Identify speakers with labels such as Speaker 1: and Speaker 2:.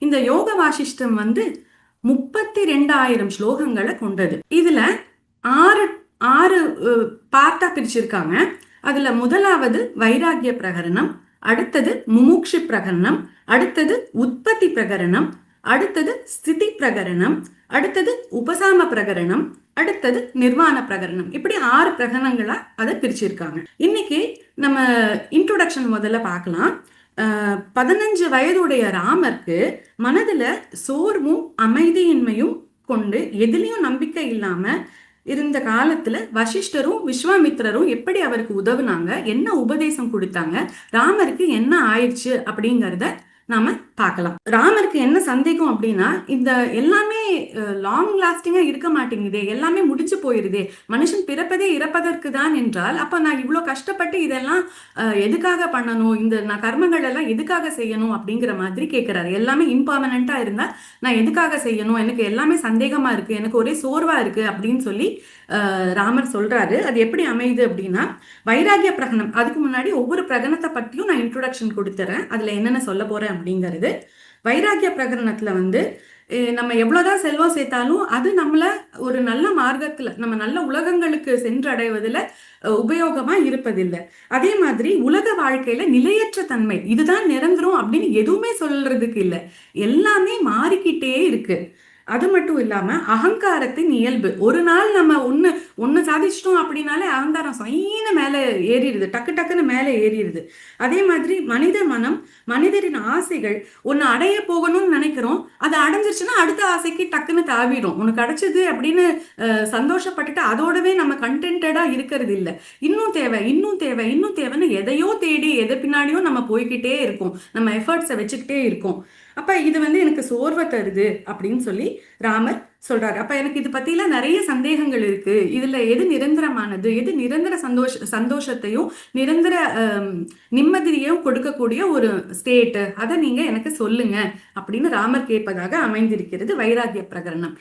Speaker 1: இந்த யோக வாசிஷ்டம் 32,000 ஸ்லோகங்களை கொண்டது. இதுல ஆறு ஆறு பார்ட்டா பிரிச்சிருக்காங்க. அதுல முதலாவது வைராகிய பிரகரணம், அடுத்தது முமுக்ஷி பிரகரணம், அடுத்தது உற்பத்தி பிரகரணம், அடுத்தது ஸ்திதி பிரகரணம், அடுத்தது உபசாம பிரகரணம், அடுத்தது நிர்வாண பிரகரணம். இப்படி 6 பிரகரணங்களா அதை பிரிச்சிருக்காங்க. இன்னைக்கு நம்ம இன்ட்ரோடக்ஷன் முதல்ல பார்க்கலாம். 15 வயதுடைய ராமருக்கு மனதுல சோர்வும் அமைதியின்மையும் கொண்டு எதிலையும் நம்பிக்கை இல்லாம இருந்த காலத்துல வசிஷ்டரும் விஸ்வாமித்திரரும் எப்படி அவருக்கு உதவுனாங்க, என்ன உபதேசம் கொடுத்தாங்க, ராமருக்கு என்ன ஆயிடுச்சு அப்படிங்கறத நாம பார்க்கலாம். ராமருக்கு என்ன சந்தேகம் அப்படின்னா, இந்த எல்லாமே லாங் லாஸ்டிங்கா இருக்க மாட்டேங்குதே, எல்லாமே முடிச்சு போயிருதே, மனுஷன் பிறப்பதே இறப்பதற்கு தான் என்றால் அப்ப நான் இவ்வளவு கஷ்டப்பட்டு இதெல்லாம் எதுக்காக பண்ணணும், இந்த நான் கர்மங்கள் எல்லாம் எதுக்காக செய்யணும் அப்படிங்கிற மாதிரி கேட்கிறாரு. எல்லாமே இம்பர்மனண்டா இருந்தா நான் எதுக்காக செய்யணும், எனக்கு எல்லாமே சந்தேகமா இருக்கு, எனக்கு ஒரே சோர்வா இருக்கு அப்படின்னு சொல்லி ராமர் சொல்றாரு. அது எப்படி அமையுது அப்படின்னா, வைராகிய பிரகடனம், அதுக்கு முன்னாடி ஒவ்வொரு பிரகடனத்தை பற்றியும் நான் இன்ட்ரோடக்ஷன் கொடுத்துறேன், அதுல என்னென்ன சொல்ல போறேன் அப்படிங்கிறது. வைராகிய பிரகடனத்துல நம்ம எவ்வளவுதான் செல்வம் சேர்த்தாலும் அது நம்மள ஒரு நல்ல மார்க்கத்துல, நம்ம நல்ல உலகங்களுக்கு சென்றடைவதில் உபயோகமா இருப்பதில்லை. அதே மாதிரி உலக வாழ்க்கையில நிலையற்ற தன்மை, இதுதான் நிரந்தரம் அப்படின்னு எதுவுமே சொல்றதுக்கு இல்லை, எல்லாமே மாறிக்கிட்டே இருக்கு. அது மட்டும் இல்லாம அகங்காரத்தின் இயல்பு, ஒரு நாள் நம்ம ஒண்ணு சாதிச்சிட்டோம் அப்படின்னாலே அகங்காரம் சொயின்னு மேல ஏறிடுது, டக்கு டக்குன்னு மேல ஏறிடுது. அதே மாதிரி மனித மனம், மனிதரின் ஆசைகள், ஒன்னு அடைய போகணும்னு நினைக்கிறோம், அது அடைஞ்சிருச்சுன்னா அடுத்த ஆசைக்கு டக்குன்னு தாவிடும். உனக்கு கிடைச்சது அப்படின்னு சந்தோஷப்பட்டுட்டு அதோடவே நம்ம கண்டென்டா இருக்கிறது இல்லை. இன்னும் தேவை, இன்னும் தேவை, இன்னும் தேவைன்னு எதையோ தேடி எதை பின்னாடியோ நம்ம போய்கிட்டே இருக்கோம், நம்ம எஃபர்ட்ஸை வச்சுக்கிட்டே இருக்கோம். அப்ப இது எனக்கு சோர்வை தருது அப்படின்னு சொல்லி ராமர் சொல்றாரு. அப்ப எனக்கு இது பத்திலாம் நிறைய சந்தேகங்கள் இருக்கு, இதுல எது நிரந்தரமானது, எது நிரந்தர சந்தோஷத்தையும் நிரந்தர நிம்மதியையும் கொடுக்கக்கூடிய ஒரு ஸ்டேட், அதை நீங்க எனக்கு சொல்லுங்க அப்படின்னு ராமர் கேட்பதாக அமைந்திருக்கிறது வைராகிய பிரகரணம்.